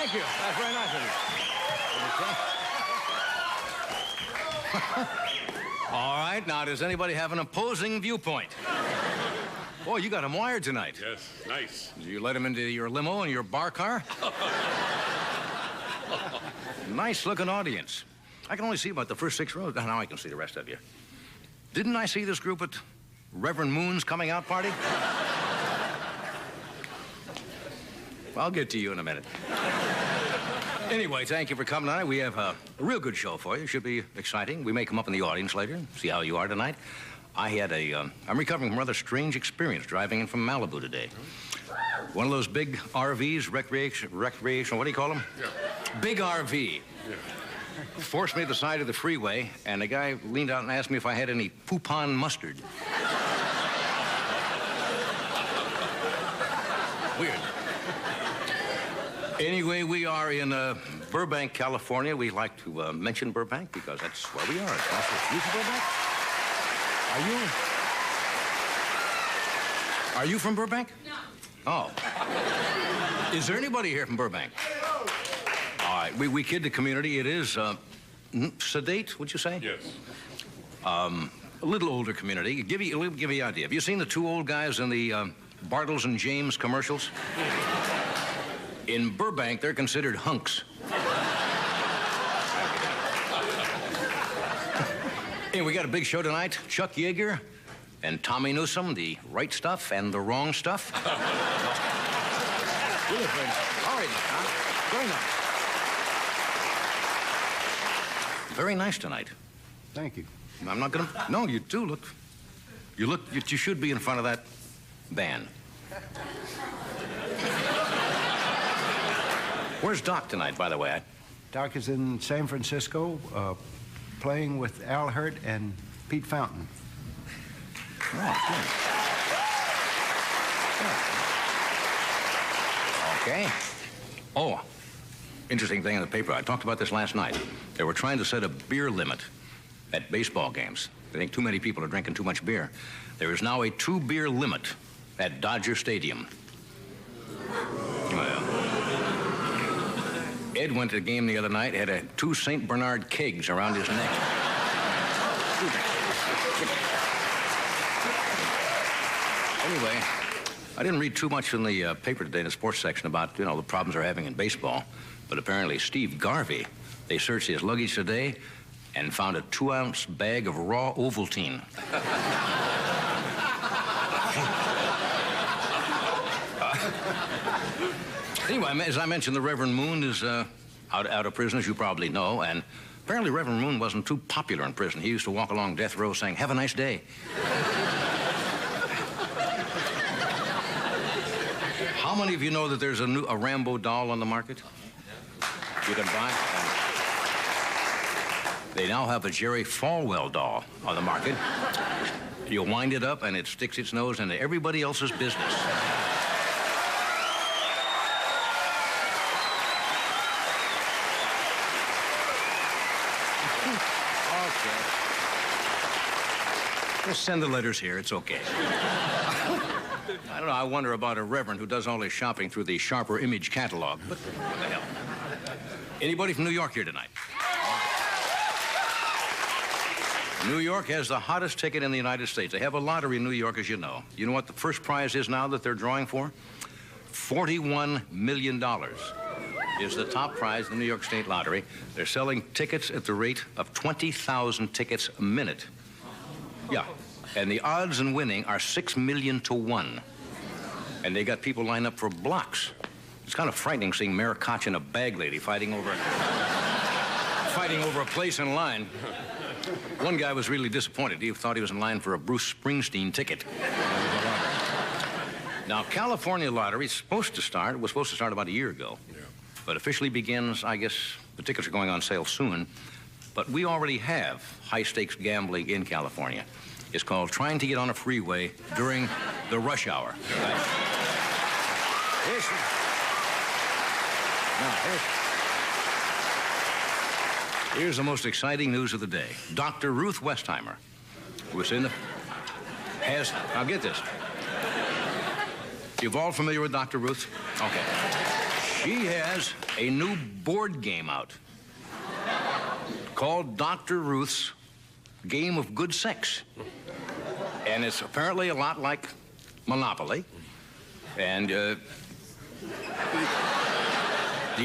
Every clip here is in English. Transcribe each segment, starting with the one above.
Thank you. That's very nice of you. All right, now, does anybody have an opposing viewpoint? Boy, you got him wired tonight. Yes, nice. Did you let him into your limo and your bar car? Nice-looking audience. I can only see about the first 6 rows. Now I can see the rest of you. Didn't I see this group at Reverend Moon's coming out party? I'll get to you in a minute. Anyway, thank you for coming tonight. We have a real good show for you. It should be exciting. We may come up in the audience later, see how you are tonight. I'm recovering from a rather strange experience driving in from Malibu today. One of those big RVs, recreational, what do you call them? Yeah. Big RV. Yeah. Forced me to the side of the freeway, and the guy leaned out and asked me if I had any Poupon mustard. Weird. Anyway, we are in Burbank, California. We like to mention Burbank because that's where we are. You from Burbank? Are you from Burbank? No. Oh. Is there anybody here from Burbank? All right, we kid the community. It is sedate, would you say? Yes. A little older community. Give you an idea. Have you seen the 2 old guys in the Bartles and James commercials? In Burbank, they're considered hunks. Hey, we got a big show tonight. Chuck Yeager and Tommy Newsom, the right stuff and the wrong stuff. Really, friends. All right, huh? Very nice. Very nice tonight. Thank you. I'm not gonna. No, you do look. You should be in front of that band. Where's Doc tonight, by the way? Doc is in San Francisco, playing with Al Hurt and Pete Fountain. Okay. Oh, interesting thing in the paper. I talked about this last night. They were trying to set a beer limit at baseball games. They think too many people are drinking too much beer. There is now a 2-beer limit at Dodger Stadium. Well, Ed went to the game the other night, had 2 St. Bernard kegs around his neck. Anyway, I didn't read too much in the paper today in the sports section about, the problems they're having in baseball. But apparently Steve Garvey, they searched his luggage today and found a 2-ounce bag of raw Ovaltine. Anyway, as I mentioned, the Reverend Moon is out of prison, as you probably know, and apparently Reverend Moon wasn't too popular in prison. He used to walk along death row saying, "Have a nice day." How many of you know that there's a Rambo doll on the market? You can buy. They now have a Jerry Falwell doll on the market. You wind it up, and it sticks its nose into everybody else's business. Okay. Just send the letters here. It's okay. I don't know. I wonder about a reverend who does all his shopping through the Sharper Image catalog. But what the hell? Anybody from New York here tonight? New York has the hottest ticket in the United States. They have a lottery in New York, as you know. You know what the first prize is now that they're drawing for? $41 million is the top prize in the New York State Lottery. They're selling tickets at the rate of 20,000 tickets a minute. Yeah. And the odds in winning are 6 million to 1. And they got people lined up for blocks. It's kind of frightening seeing Mayor Koch and a bag lady fighting over a place in line. One guy was really disappointed. He thought he was in line for a Bruce Springsteen ticket. Now, California lottery was supposed to start about a year ago. Yeah. But officially begins, I guess, the tickets are going on sale soon. But we already have high-stakes gambling in California. It's called trying to get on a freeway during the rush hour. Right? Here's the most exciting news of the day. Dr. Ruth Westheimer, who was now get this. You've all familiar with Dr. Ruth? Okay. She has a new board game out called Dr. Ruth's Game of Good Sex. And it's apparently a lot like Monopoly. And the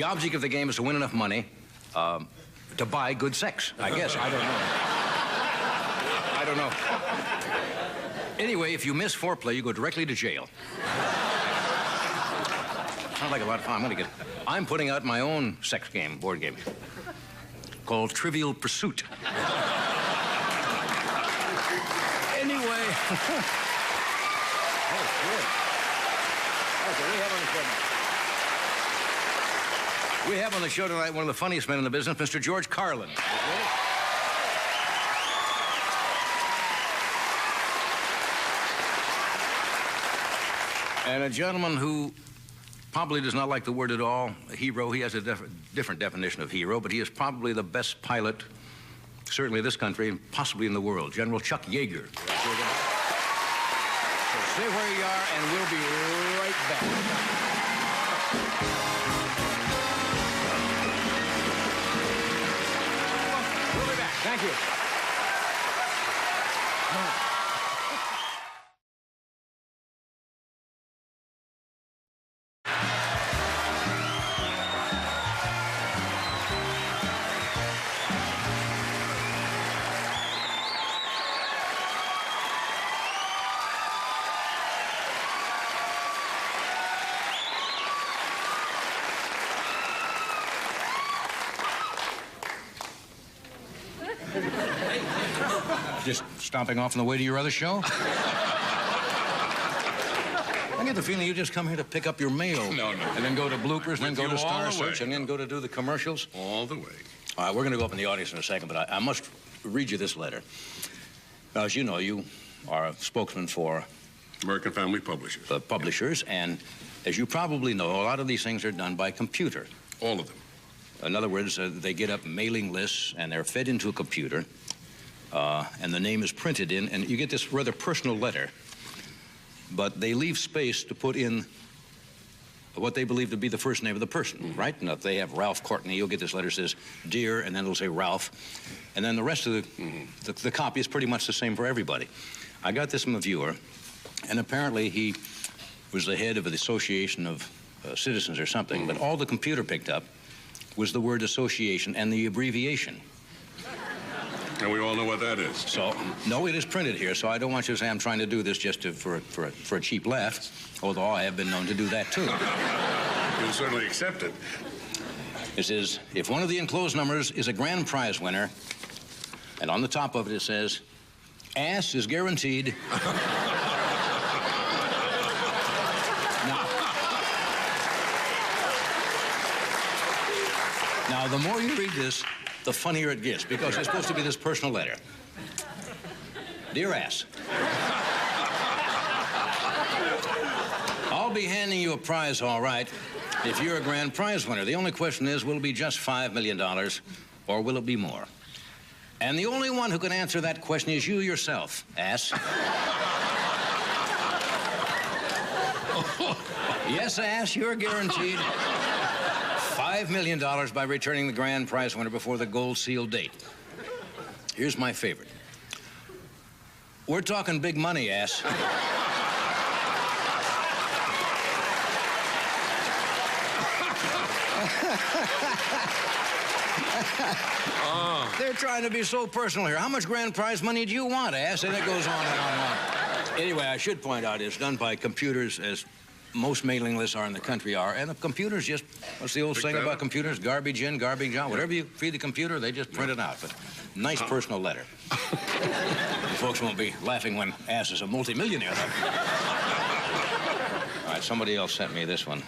object of the game is to win enough money to buy good sex, I guess. I don't know. Anyway, if you miss foreplay, you go directly to jail. Sounds like a lot of fun. I'm putting out my own sex game, board game, called Trivial Pursuit. Anyway. Oh, good. Okay, we have on the show tonight one of the funniest men in the business, Mr. George Carlin. And a gentleman who probably does not like the word at all, a hero. He has a different definition of hero, but he is probably the best pilot, certainly in this country, and possibly in the world, General Chuck Yeager. So stay where you are, and we'll be right back. We'll be back. Thank you. Just stomping off on the way to your other show? I get the feeling you just come here to pick up your mail. No. And then go to bloopers, and then go to Star Search, and then go to do the commercials. All the way. All right, we're going to go up in the audience in a second, but I must read you this letter. Now, as you know, you are a spokesman for American Family Publishers. the publishers, and as you probably know, a lot of these things are done by computer. All of them. In other words, they get up mailing lists, and they're fed into a computer, and the name is printed in, and you get this rather personal letter, but they leave space to put in what they believe to be the first name of the person, right? Now, if they have Ralph Courtney, you'll get this letter that says, "Dear," and then it'll say Ralph, and then the rest of the copy is pretty much the same for everybody. I got this from a viewer, and apparently he was the head of the Association of Citizens or something, but all the computer picked up was the word association and the abbreviation. And we all know what that is. So, no, it is printed here, so I don't want you to say I'm trying to do this just for a cheap laugh, although I have been known to do that, too. You'll certainly accept it. It says, if one of the enclosed numbers is a grand prize winner, and on the top of it, it says, ass is guaranteed. Now, the more you read this, the funnier it gets, because it's supposed to be this personal letter. Dear ass, I'll be handing you a prize, all right, if you're a grand prize winner. The only question is, will it be just $5 million, or will it be more? And the only one who can answer that question is you yourself, ass. Yes, ass, you're guaranteed $5 million by returning the grand prize winner before the gold seal date. Here's my favorite. We're talking big money, ass. They're trying to be so personal here. How much grand prize money do you want, ass? And it goes on and on and on. Anyway, I should point out it's done by computers, as most mailing lists are in the country are, and the computers just, what's the old saying about computers? Garbage in, garbage out. Whatever you feed the computer, they just print it out. But nice personal letter. You folks won't be laughing when ass is a multimillionaire. All right, somebody else sent me this one. I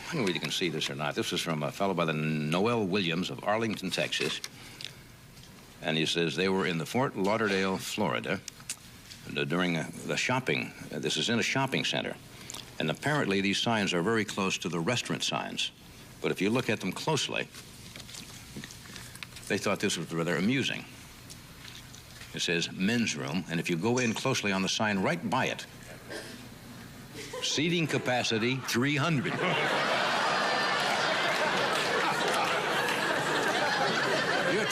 don't know whether you can see this or not. This is from a fellow by the Noel Williams of Arlington, Texas. And he says they were in the Fort Lauderdale, Florida, during the shopping. This is in a shopping center. And apparently these signs are very close to the restaurant signs. But if you look at them closely, they thought this was rather amusing. It says men's room, and if you go in closely on the sign right by it, seating capacity 300.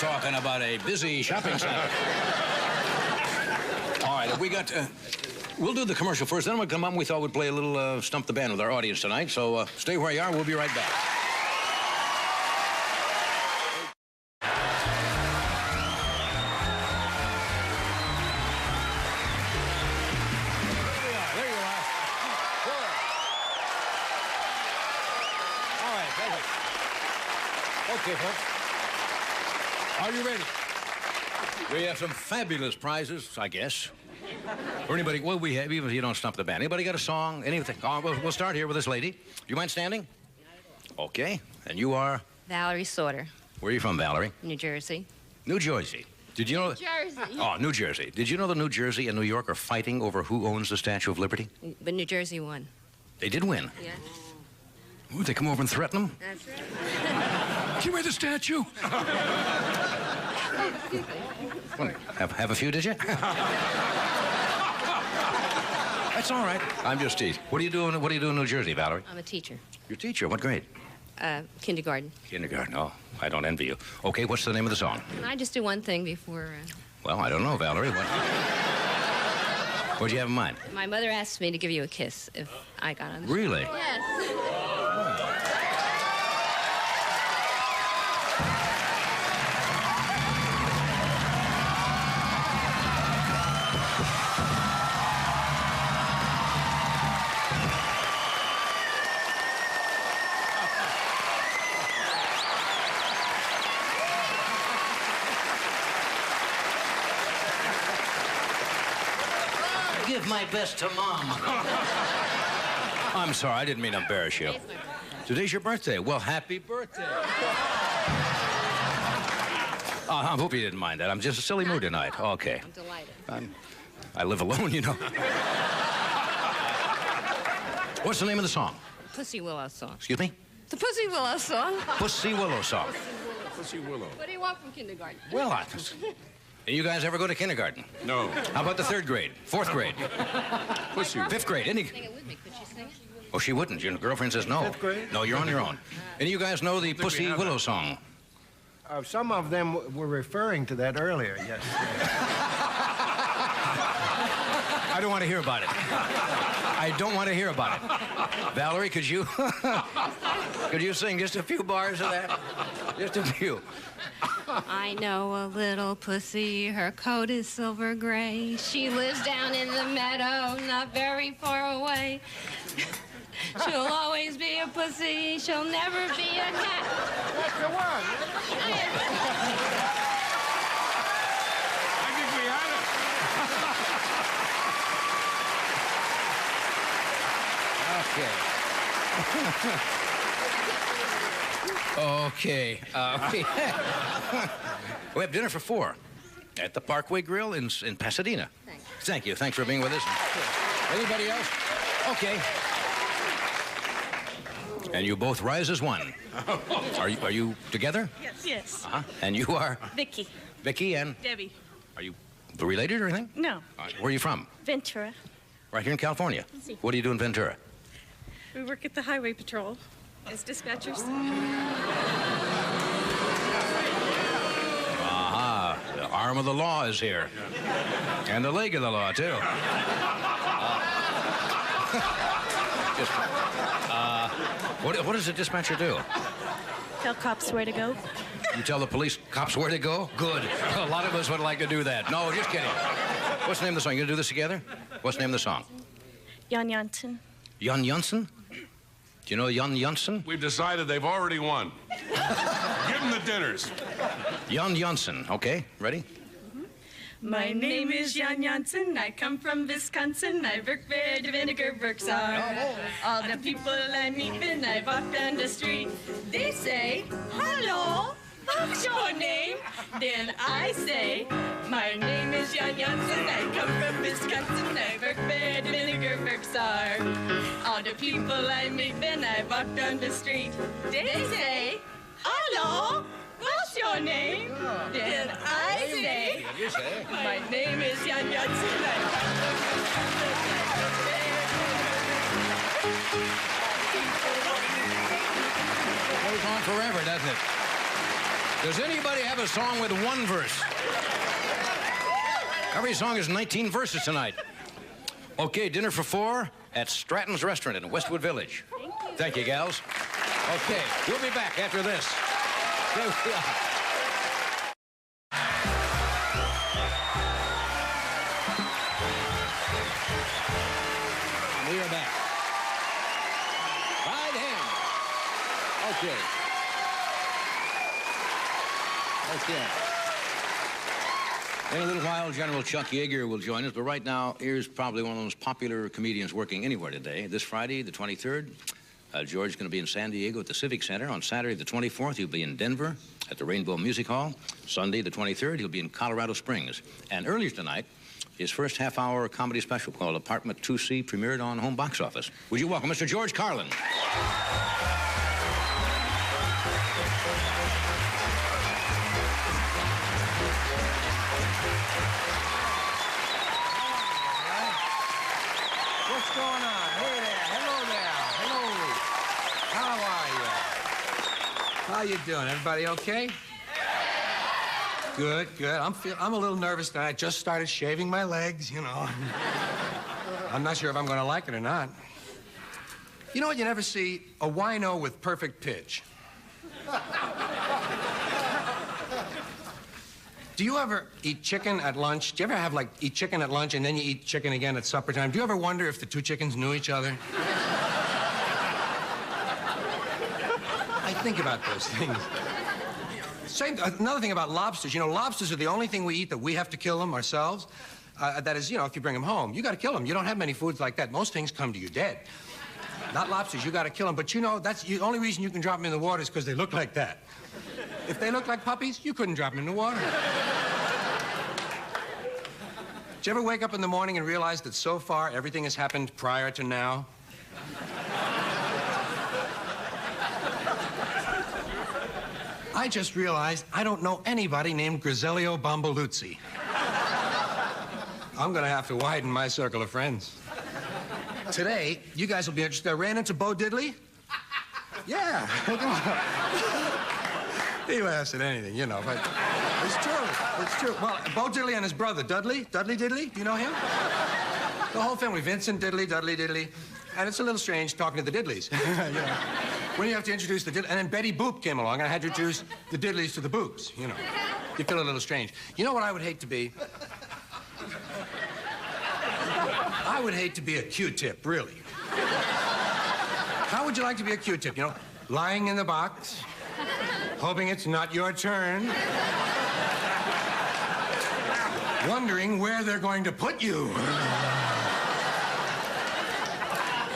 talking about a busy shopping center. All right, we got... we'll do the commercial first, then we'll come up and we thought we'd play a little Stump the Band with our audience tonight. So stay where you are. We'll be right back. There you are. Good. All right, perfect. Okay, folks. Are you ready? We have some fabulous prizes, I guess. For anybody, well, we have, even if you don't stump the band. Anybody got a song? Anything? Oh, we'll start here with this lady. You mind standing? Okay. And you are? Valerie Sauter, Where are you from, Valerie? New Jersey. New Jersey. Did you know? Jersey. Oh, New Jersey. Did you know that New Jersey and New York are fighting over who owns the Statue of Liberty? But New Jersey won. They did win. Yeah. Ooh, they come over and threaten them? That's right. Give me the statue. Well, have a few, did you? That's all right. I'm just teasing. What do you do in New Jersey, Valerie? I'm a teacher. You're a teacher. What grade? Kindergarten. Kindergarten. Oh, I don't envy you. Okay, what's the name of the song? Can I just do one thing before... Well, I don't know, Valerie. What'd you have in mind? My mother asked me to give you a kiss if I got on the show. Really? Yes. Give my best to Mom. I'm sorry, I didn't mean to embarrass you. Today's your birthday. Well, happy birthday. I hope you didn't mind that. I'm just a silly mood tonight. Okay. I'm delighted. I live alone, you know. What's the name of the song? Pussy Willow song. Excuse me? The Pussy Willow song. Pussy Willow song. Pussy Willow. What do you want from kindergarten? Well, you guys ever go to kindergarten? No. How about the third grade? Fourth grade? Pussy. Fifth grade? Sing it with me. Could you sing it? Oh, she wouldn't. Your girlfriend says no. Fifth grade? No, you're on your own. And you guys know the Pussy have Willow that. song? Some of them were referring to that earlier, yes. I don't want to hear about it. I don't want to hear about it. Valerie, could you sing just a few bars of that? Just a few. I know a little pussy, her coat is silver gray. She lives down in the meadow, not very far away. She'll always be a pussy, she'll never be a cat. That's the one. I think we had Okay. Okay. We have dinner for 4 at the Parkway Grill in Pasadena. Thanks. Thank you. Thanks for being with us. Anybody else? Okay. And you both rise as one. Are you together? Yes. Yes. Uh-huh. And you are Vicky. Vicky and Debbie. are you related or anything? No. All right. Where are you from? Ventura. Right here in California. What do you do in Ventura? We work at the Highway Patrol as dispatchers. Aha. The arm of the law is here. And the leg of the law, too. What does a dispatcher do? Tell cops where to go. You tell the police cops where to go? Good. A lot of us would like to do that. No, just kidding. What's the name of the song? You gonna do this together? What's the name of the song? Jan Janssen. Jan Janssen? Do you know Jan Janssen? We've decided they've already won. Give them the dinners. Jan Janssen. Okay, ready? My name is Jan Janssen. I come from Wisconsin. I work where the vinegar works are. All the people I meet when I walk down the street, they say, "Hello, what's your name?" Then I say, "My name is Jan Janssen. I come from Wisconsin. I work where the vinegar works are." All the people I meet when I walk down the street, they say, "Hello, what's your name?" Then I say, "My name is Jan Janssen. I come from Wisconsin. It goes on forever, doesn't it? Does anybody have a song with one verse? Every song is 19 verses tonight. Okay, dinner for 4 at Stratton's Restaurant in Westwood Village. Thank you. Thank you, gals. Okay, we'll be back after this. There we are. We are back. Right hand. Okay. Okay. In a little while, General Chuck Yeager will join us, but right now, here's probably one of the most popular comedians working anywhere today. This Friday, the 23rd, George is going to be in San Diego at the Civic Center. On Saturday, the 24th, he'll be in Denver at the Rainbow Music Hall. Sunday, the 23rd, he'll be in Colorado Springs. And earlier tonight, his first half-hour comedy special called Apartment 2C premiered on home box office. Would you welcome Mr. George Carlin? What's going on? Hey there. Hello there. Hello. How are you? How you doing? Everybody okay? Good, good. I'm a little nervous tonight. I just started shaving my legs, you know. I'm not sure if I'm going to like it or not. You know what you never see? A wino with perfect pitch. Do you ever eat chicken at lunch? Do you ever have, like, eat chicken at lunch and then you eat chicken again at supper time? Do you ever wonder if the two chickens knew each other? I think about those things. Another thing about lobsters, you know, lobsters are the only thing we eat that we have to kill them ourselves. That is, you know, if you bring them home, you got to kill them. You don't have many foods like that. Most things come to you dead. Not lobsters, you got to kill them. But, you know, that's the only reason you can drop them in the water is because they look like that. If they look like puppies, you couldn't drop them in the water. Did you ever wake up in the morning and realize that so far everything has happened prior to now? I just realized I don't know anybody named Griselio Bombaluzzi. I'm gonna have to widen my circle of friends. Today, you guys will be interested. I ran into Bo Diddley. Yeah. He laughs at anything, you know, but it's true. It's true. Well, Bo Diddley and his brother, Dudley Diddley, do you know him? The whole family, Vincent Diddley, Dudley Diddley. And it's a little strange talking to the Diddleys. You know, when you have to introduce the Diddleys. And then Betty Boop came along, and I had to introduce the Diddleys to the Boops, you know. You feel a little strange. You know what I would hate to be? I would hate to be a Q-tip, really. How would you like to be a Q-tip, you know? Lying in the box, hoping it's not your turn, wondering where they're going to put you.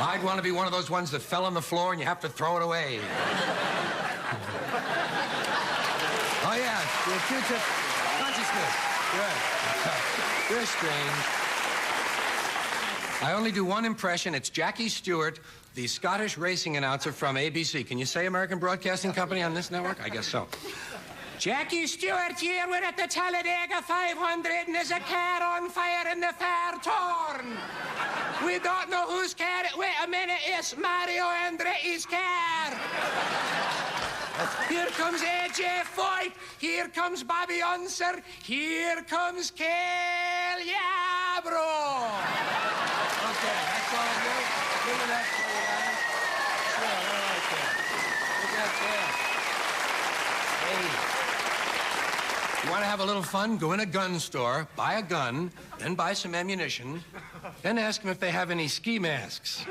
I'd want to be one of those ones that fell on the floor and you have to throw it away. Oh, yeah, the Q-tip consciousness. Good. You're strange. I only do one impression. It's Jackie Stewart, the Scottish racing announcer from ABC. Can you say American Broadcasting Company on this network? I guess so. Jackie Stewart here. We're at the Talladega 500 and there's a car on fire in the fair torn. We don't know whose car it... Wait a minute, it's Mario Andretti's car. Here comes A.J. Foyt. Here comes Bobby Unser. Here comes Kel Yabro. Okay, that's all I do. Look at that for you guys. Sure, all right there. Look at that. Hey. You want to have a little fun? Go in a gun store, buy a gun, then buy some ammunition, then ask them if they have any ski masks.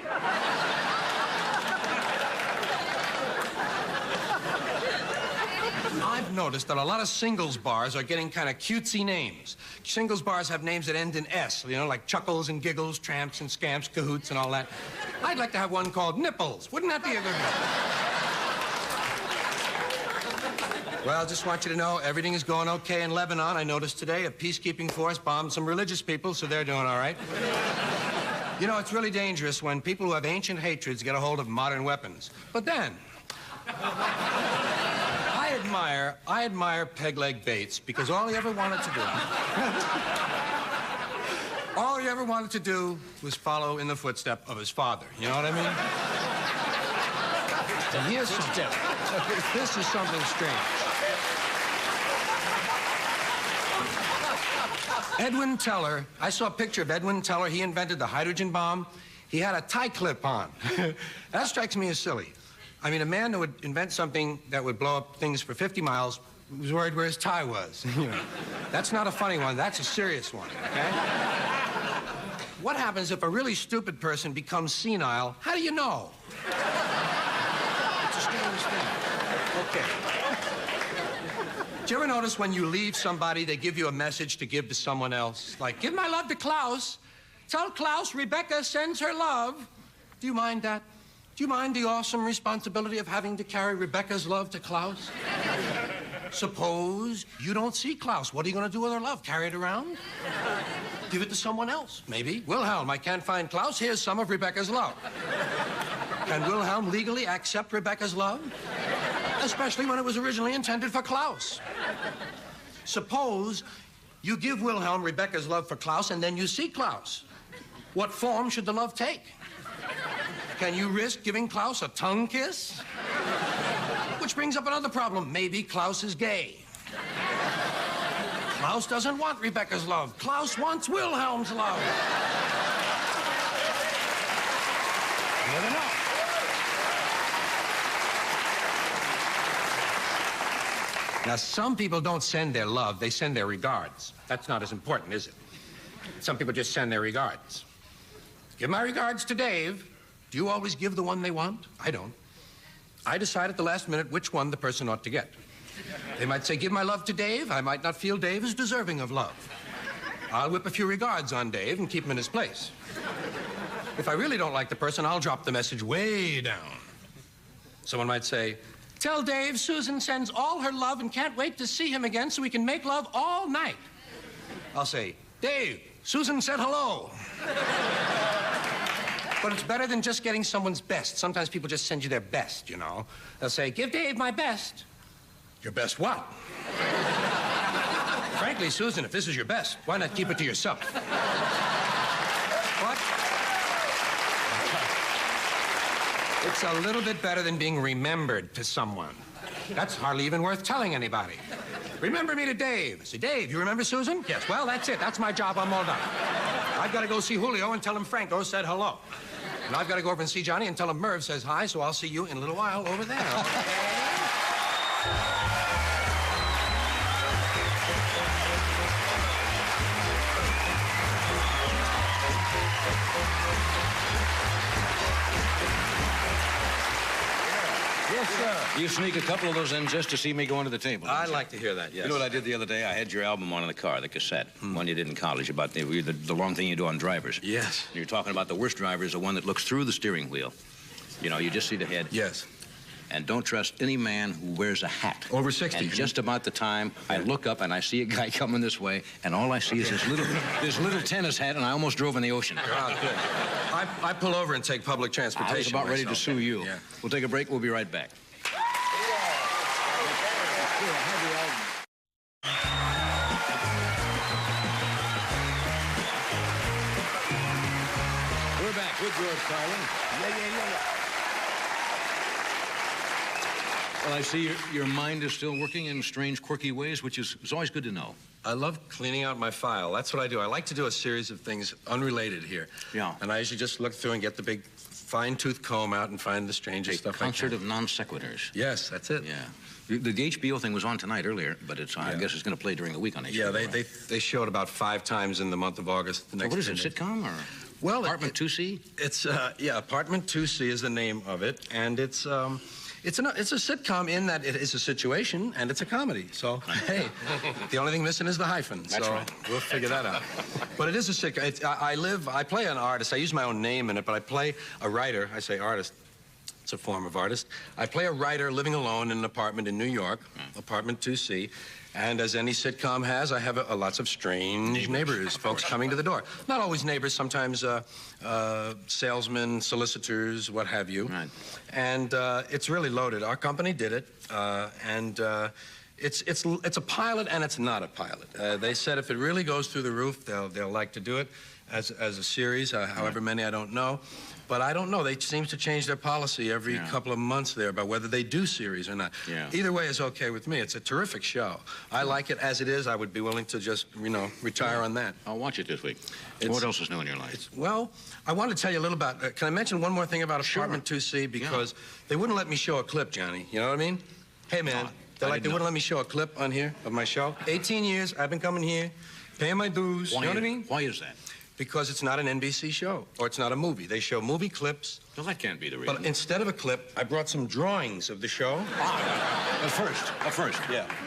I've noticed that a lot of singles bars are getting kind of cutesy names. Singles bars have names that end in S, you know, like Chuckles and Giggles, Tramps and Scamps, Cahoots and all that. I'd like to have one called Nipples. Wouldn't that be a good one? Well, just want you to know everything is going okay in Lebanon. I noticed today a peacekeeping force bombed some religious people, so they're doing all right. You know, it's really dangerous when people who have ancient hatreds get a hold of modern weapons. But then, I admire Peg Leg Bates because all he ever wanted to do was follow in the footsteps of his father. You know what I mean? And here's something. This is something strange. Edwin Teller, I saw a picture of Edwin Teller. He invented the hydrogen bomb. He had a tie clip on. That strikes me as silly. I mean, a man that would invent something that would blow up things for 50 miles was worried where his tie was. You know, that's not a funny one. That's a serious one, okay? What happens if a really stupid person becomes senile? How do you know? It's a strange thing. Okay. Do you ever notice when you leave somebody, they give you a message to give to someone else? Like, give my love to Klaus. Tell Klaus Rebecca sends her love. Do you mind that? Do you mind the awesome responsibility of having to carry Rebecca's love to Klaus? Suppose you don't see Klaus. What are you going to do with her love? Carry it around? Give it to someone else, maybe. Wilhelm, I can't find Klaus. Here's some of Rebecca's love. Can Wilhelm legally accept Rebecca's love? Especially when it was originally intended for Klaus. Suppose you give Wilhelm Rebecca's love for Klaus and then you see Klaus. What form should the love take? Can you risk giving Klaus a tongue kiss? Which brings up another problem. Maybe Klaus is gay. Klaus doesn't want Rebecca's love. Klaus wants Wilhelm's love. You never know. Now, some people don't send their love, they send their regards. That's not as important, is it? Some people just send their regards. Give my regards to Dave. Do you always give the one they want? I don't. I decide at the last minute which one the person ought to get. They might say, give my love to Dave. I might not feel Dave is deserving of love. I'll whip a few regards on Dave and keep him in his place. If I really don't like the person, I'll drop the message way down. Someone might say, tell Dave Susan sends all her love and can't wait to see him again so we can make love all night. I'll say, Dave, Susan said hello. But it's better than just getting someone's best. Sometimes people just send you their best, you know. They'll say, give Dave my best. Your best what? Frankly, Susan, if this is your best, why not keep it to yourself? What? It's a little bit better than being remembered to someone. That's hardly even worth telling anybody. Remember me to Dave. I say, Dave, you remember Susan? Yes. Well, that's it. That's my job. I'm all done. I've got to go see Julio and tell him Franco said hello. And I've got to go over and see Johnny and tell him Merv says hi, so I'll see you in a little while over there. Yes, sir. You sneak a couple of those in just to see me go into the table. I'd like to hear that, yes. You know what I did the other day? I had your album on in the car, the cassette, one you did in college about the long thing you do on drivers. Yes. And you're talking about the worst driver is the one that looks through the steering wheel. You know, you just see the head. Yes. And don't trust any man who wears a hat. Over 60. And just about the time I look up and I see a guy coming this way, and all I see is this little tennis hat, and I almost drove in the ocean. Oh, good. I pull over and take public transportation. I was about ready to sue you. Yeah. We'll take a break. We'll be right back. We're back with George Carlin. Yeah. Well, I see your mind is still working in strange, quirky ways, which is always good to know. I love cleaning out my file. That's what I do. I like to do a series of things unrelated here. Yeah. And I usually just look through and get the big fine-tooth comb out and find the strangest stuff I can. Concert of non sequiturs. Yes, that's it. Yeah. The HBO thing was on tonight earlier, but I guess it's going to play during the week on HBO. Yeah, right? they show it about 5 times in the month of August. The next What is it, 10 days. sitcom or? Well, Apartment 2C? It's Apartment 2C is the name of it, and it's a sitcom in that it is a situation and it's a comedy. So hey, the only thing missing is the hyphen. That's so right. We'll figure that out. But it is a sitcom. I play an artist. I use my own name in it, but I play a writer. I say artist. It's a form of artist. I play a writer living alone in an apartment in New York, Apartment 2C. And as any sitcom has, I have lots of strange neighbors, folks coming to the door. Not always neighbors, sometimes salesmen, solicitors, what have you. Right. And it's really loaded. Our company did it, and it's a pilot and it's not a pilot. They said if it really goes through the roof, they'll like to do it. as a series, however many I don't know. But I don't know. They seem to change their policy every couple of months there about whether they do series or not. Yeah. Either way is okay with me. It's a terrific show. I like it as it is. I would be willing to just, retire on that. I'll watch it this week. What else is new in your life? Well, I want to tell you a little about... can I mention one more thing about Apartment 2C? Because they wouldn't let me show a clip, Johnny. You know what I mean? Hey, man. They wouldn't let me show a clip on here of my show. 18 years, I've been coming here, paying my dues. You know what I mean? Why is that? Because it's not an NBC show, or it's not a movie. They show movie clips. Well, that can't be the reason. But instead of a clip, I brought some drawings of the show. At first.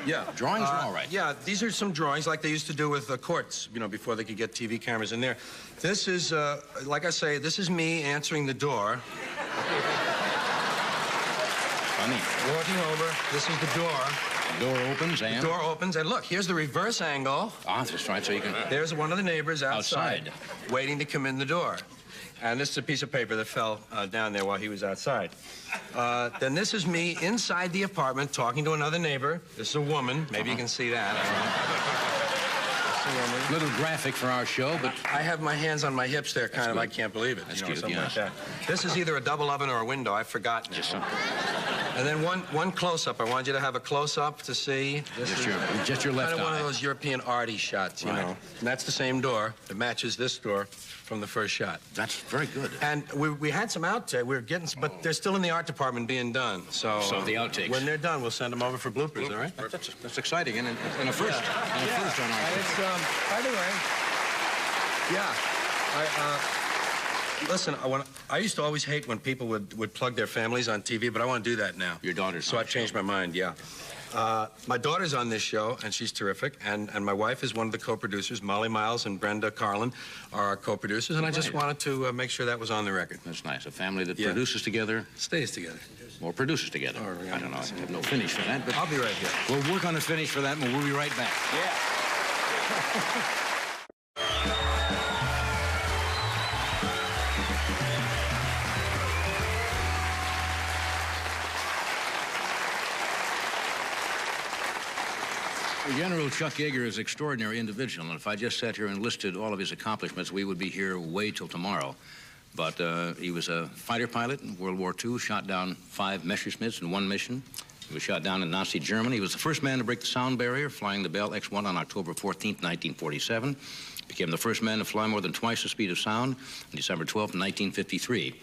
Yeah. Drawings are all right. Yeah, these are some drawings like they used to do with the courts, before they could get TV cameras in there. This is, like I say, this is me answering the door. Funny. Walking over. This is the door. The door opens and... The door opens, and look, here's the reverse angle. That's right, so you can... There's one of the neighbors outside. Waiting to come in the door. And this is a piece of paper that fell down there while he was outside. Then this is me inside the apartment talking to another neighbor. This is a woman. Maybe you can see that. A little graphic for our show, but... I have my hands on my hips there, kind of. I can't believe it. That's cute, something like that. This is either a double oven or a window. I've forgotten. And then one close-up. I want you to have a close-up to see. Just your left eye. Kind of one of those European arty shots, you know. And that's the same door. It matches this door from the first shot. That's very good. And we had some outtakes. We were getting, but they're still in the art department being done. So the outtakes. When they're done, we'll send them over for bloopers. All right? That's exciting, and a first. Yeah. And a first on our show. By the way, listen, I used to always hate when people would plug their families on TV, but I want to do that now. Your daughter's So I've changed my mind, yeah. My daughter's on this show, and she's terrific. And my wife is one of the co-producers. Molly Miles and Brenda Carlin are our co-producers. And I just wanted to make sure that was on the record. That's nice. A family that produces together. Stays together. Or produces together. I don't know. I have no finish for that, but... I'll be right here. We'll work on a finish for that, and we'll be right back. General Chuck Yeager is an extraordinary individual, and if I just sat here and listed all of his accomplishments, we would be here way till tomorrow. But he was a fighter pilot in World War II, shot down 5 Messerschmitts in one mission. He was shot down in Nazi Germany. He was the first man to break the sound barrier, flying the Bell X-1 on October 14th, 1947. Became the first man to fly more than twice the speed of sound on December 12th, 1953.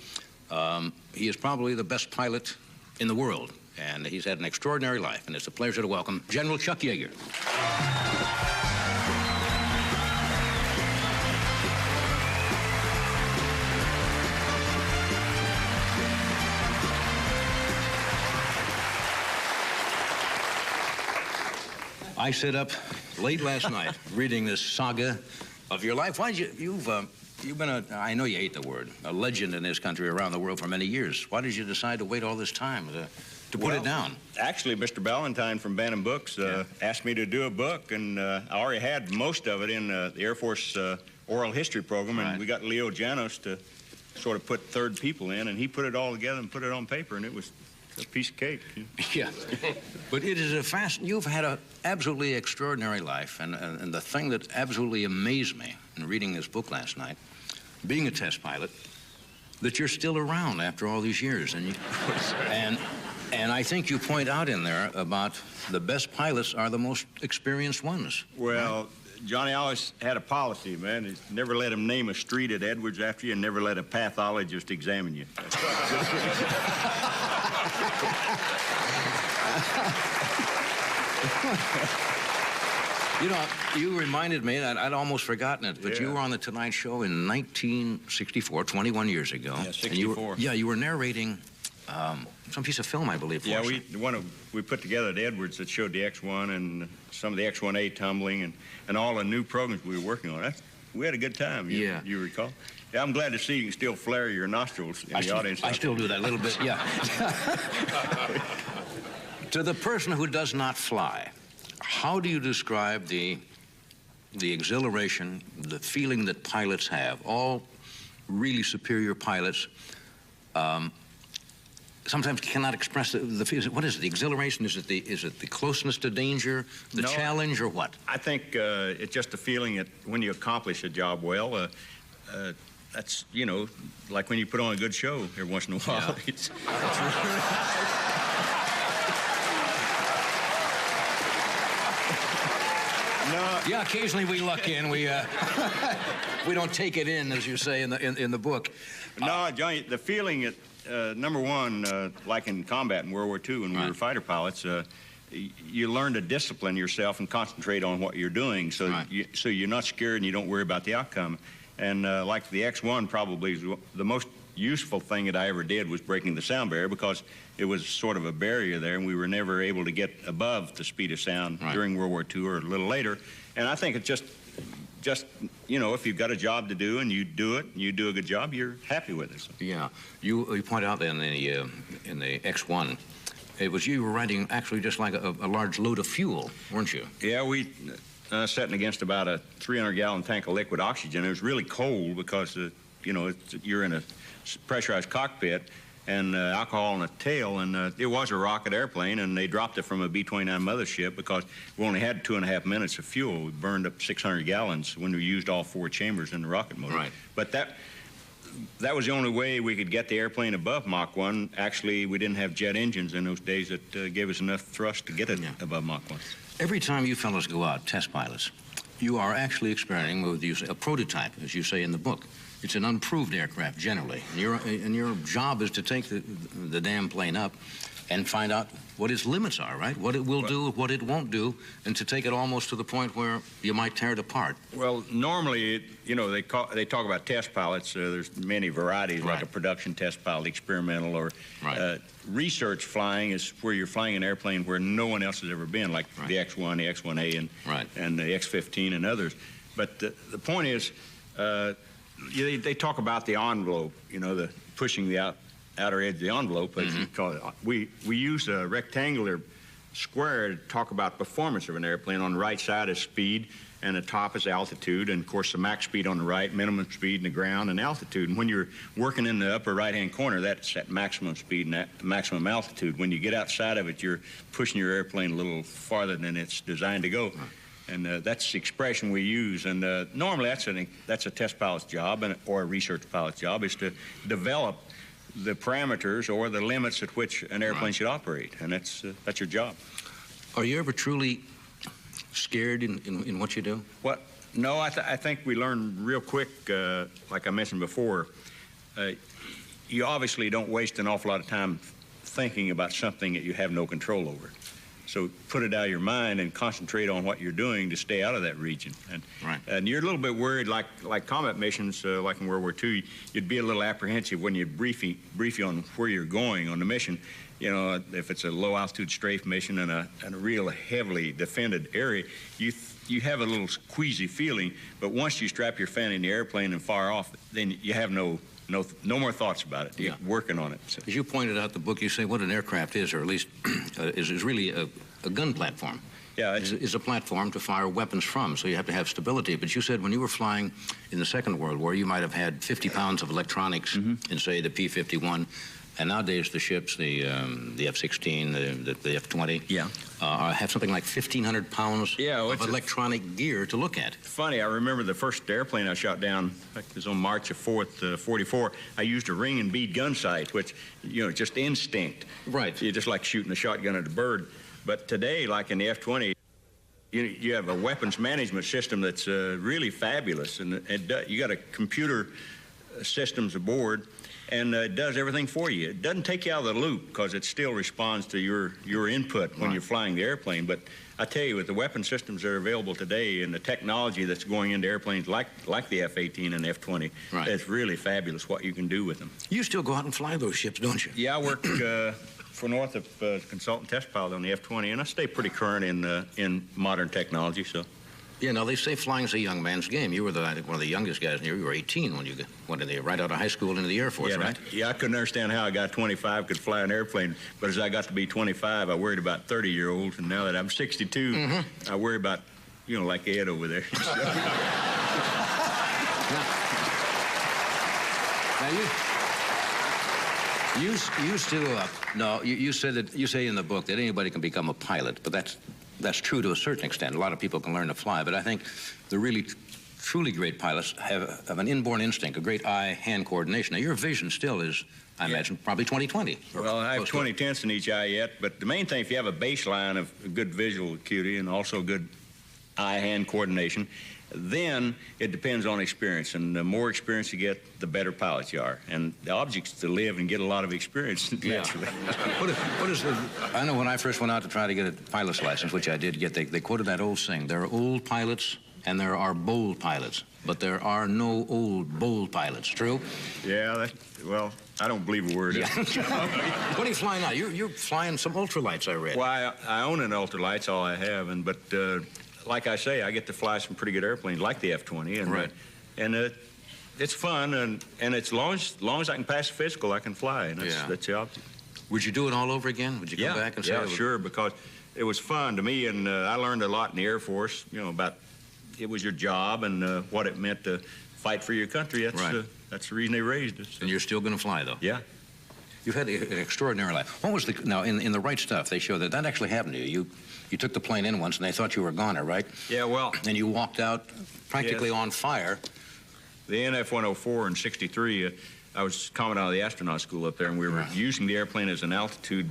He is probably the best pilot in the world, and he's had an extraordinary life, and it's a pleasure to welcome General Chuck Yeager. I sit up late last night reading this saga of your life. Why did you've been I know you hate the word, a legend in this country, around the world for many years. Why did you decide to wait all this time to put it down? Actually, Mr. Ballantyne from Bantam Books asked me to do a book, and I already had most of it in the Air Force oral history program, and we got Leo Janos to sort of put third people in, and he put it all together and put it on paper, and it was a piece of cake. Yeah. But it is you've had an absolutely extraordinary life, and the thing that absolutely amazed me in reading this book last night, being a test pilot, that you're still around after all these years. And I think you point out in there about the best pilots are the most experienced ones. Well, Johnny always had a policy, man. He never let him name a street at Edwards after you, and never let a pathologist examine you. You know, you reminded me, I'd almost forgotten it, but you were on The Tonight Show in 1964, 21 years ago. Yeah, 64. You were narrating some piece of film, I believe. Yeah, we put together at Edwards that showed the X-1 and some of the X-1A tumbling and all the new programs we were working on. We had a good time, you recall? Yeah, I'm glad to see you can still flare your nostrils in the audience. I still do that a little bit, yeah. To the person who does not fly, how do you describe the exhilaration, the feeling that pilots have? All really superior pilots sometimes cannot express the feeling. What is it? The exhilaration? Is it the closeness to danger, the challenge, or what? I think it's just a feeling that when you accomplish a job well, That's, you know, like when you put on a good show every once in a while. Yeah. No. Yeah, occasionally we luck in. We don't take it in, as you say in the book. No, Johnny, the feeling that, number one, like in combat in World War II when we were fighter pilots, you learn to discipline yourself and concentrate on what you're doing, so so you're not scared and you don't worry about the outcome. And like the X-1 probably is the most useful thing that I ever did was breaking the sound barrier, because it was sort of a barrier there, and we were never able to get above the speed of sound during World War II or a little later. And I think it's just you know, if you've got a job to do and you do it and you do a good job, you're happy with it. So. Yeah, you point out in the X-1, it was you were riding actually just like a large load of fuel, weren't you? Yeah, we sitting against about a 300-gallon tank of liquid oxygen. It was really cold because you know, you're in a pressurized cockpit and alcohol in the tail, and it was a rocket airplane, and they dropped it from a B-29 mothership because we only had 2.5 minutes of fuel. We burned up 600 gallons when we used all 4 chambers in the rocket motor. Right. But that was the only way we could get the airplane above Mach 1. Actually, we didn't have jet engines in those days that gave us enough thrust to get it above Mach 1. Every time you fellows go out, test pilots, you are actually experimenting with a prototype, as you say in the book. It's an unproved aircraft, generally. And your job is to take the damn plane up and find out what its limits are, right? What it will do, what it won't do, and to take it almost to the point where you might tear it apart. Well, normally, you know, they talk about test pilots. There's many varieties, like a production test pilot, experimental, or research flying is where you're flying an airplane where no one else has ever been, like the X-1, the X-1A, and the X-15 and others. But the point is, they talk about the envelope, you know, the pushing the outer edge of the envelope, as you call it. We use a rectangular square to talk about performance of an airplane. On the right side is speed, and the top is altitude, and of course the max speed on the right, minimum speed in the ground, and altitude. And when you're working in the upper right-hand corner, that's at maximum speed and maximum altitude. When you get outside of it, you're pushing your airplane a little farther than it's designed to go. And that's the expression we use. And normally that's a test pilot's job or a research pilot's job, is to develop the parameters or the limits at which an airplane should operate. And that's your job. Are you ever truly scared in what you do? Well, no, I think we learn real quick, like I mentioned before. You obviously don't waste an awful lot of time thinking about something that you have no control over. So put it out of your mind and concentrate on what you're doing to stay out of that region. And you're a little bit worried, like combat missions, like in World War II, you'd be a little apprehensive when you brief you on where you're going on the mission. You know, if it's a low-altitude strafe mission in a real heavily defended area, you have a little queasy feeling. But once you strap your fan in the airplane and fire off, then you have no more thoughts about it. You're working on it. So. As you pointed out in the book, you say what an aircraft is, or at least is really a gun platform. Yeah, is a platform to fire weapons from, so you have to have stability. But you said when you were flying in the Second World War, you might have had 50 pounds of electronics in, say, the P-51, and nowadays the ships, the F-16, the F-20, have something like 1,500 pounds of electronic gear to look at. Funny, I remember the first airplane I shot down, it was on March the 4th, 44. I used a ring and bead gun sight, which, you know, just instinct. Right. You just like shooting a shotgun at a bird. But today, like in the F-20, you have a weapons management system that's really fabulous, and you got a computer systems aboard, and it does everything for you. It doesn't take you out of the loop because it still responds to your input when you're flying the airplane. But I tell you, with the weapon systems that are available today and the technology that's going into airplanes like the F-18 and F-20, it's really fabulous what you can do with them. You still go out and fly those ships, don't you? Yeah, I work for Northrop as a consultant test pilot on the F-20, and I stay pretty current in modern technology. So. Yeah, now they say flying's a young man's game. You were one of the youngest guys in here. You were 18 when you went right out of high school into the Air Force, right? Yeah, I couldn't understand how a guy 25 could fly an airplane, but as I got to be 25, I worried about 30-year-olds, and now that I'm 62, I worry about, you know, like Ed over there. Now, you say in the book that anybody can become a pilot, but that's true to a certain extent. A lot of people can learn to fly, but I think the really truly great pilots have an inborn instinct, a great eye-hand coordination. Now, your vision still is, I imagine, probably 20/20. Well, I have 20/10 in each eye yet, but the main thing, if you have a baseline of good visual acuity and also good eye-hand coordination, then it depends on experience, and the more experience you get, the better pilot you are. And the object's to live and get a lot of experience naturally. What is the... I know when I first went out to try to get a pilot's license, which I did get, they quoted that old saying, there are old pilots and there are bold pilots, but there are no old, bold pilots. True? Yeah, well, I don't believe a word of it. What are you flying now? You're flying some ultralights, I read. Well, I own an ultralight, all I have, but like I say, I get to fly some pretty good airplanes, like the F-20, and right. It's fun, and as long as I can pass the physical, I can fly, and that's the object. Would you do it all over again? Would you come back and say? Yeah, sure, because it was fun to me, and I learned a lot in the Air Force, you know, about it was your job and what it meant to fight for your country. That's the reason they raised us. So. And you're still going to fly, though? Yeah. You've had an extraordinary life. What was the... Now, in the right stuff, they show that actually happened to you. You took the plane in once, and they thought you were a goner, right? Yeah, well... And you walked out practically on fire. The NF-104 in '63, I was commandant of the astronaut school up there, and we were using the airplane as an altitude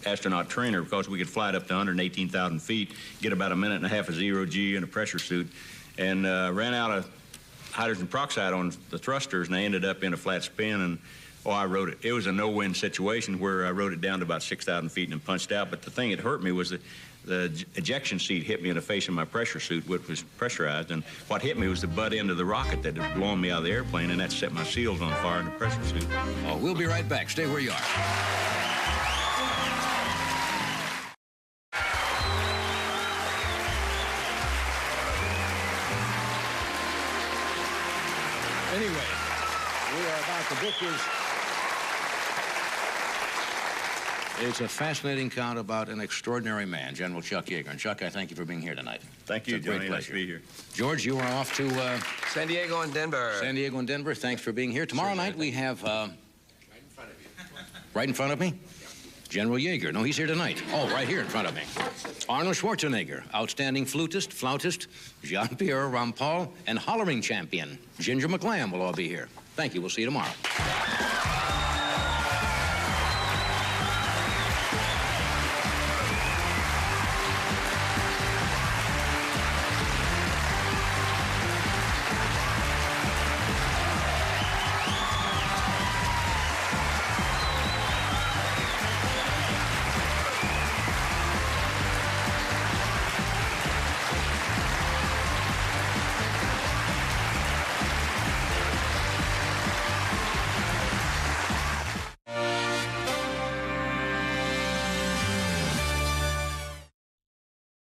astronaut trainer because we could fly it up to 118,000 feet, get about a minute and a half of zero G in a pressure suit, and ran out of hydrogen peroxide on the thrusters, and I ended up in a flat spin, and I rode it. It was a no-win situation where I rode it down to about 6,000 feet and punched out, but the thing that hurt me was that the ejection seat hit me in the face of my pressure suit, which was pressurized, and what hit me was the butt end of the rocket that had blown me out of the airplane, and that set my seals on fire in the pressure suit. Oh, we'll be right back. Stay where you are. Anyway, we are about the book is... It's a fascinating account about an extraordinary man, General Chuck Yeager. And Chuck, I thank you for being here tonight. Thank you, Johnny. Nice to be here. George, you are off to... San Diego and Denver. San Diego and Denver. Thanks for being here. Tomorrow night we have... right in front of you. Right in front of me? General Yeager. No, he's here tonight. Oh, right here in front of me. Arnold Schwarzenegger, outstanding flautist, Jean-Pierre Rampal, and hollering champion, Ginger McLam will all be here. Thank you. We'll see you tomorrow.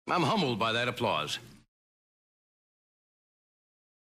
I'm humbled by that applause.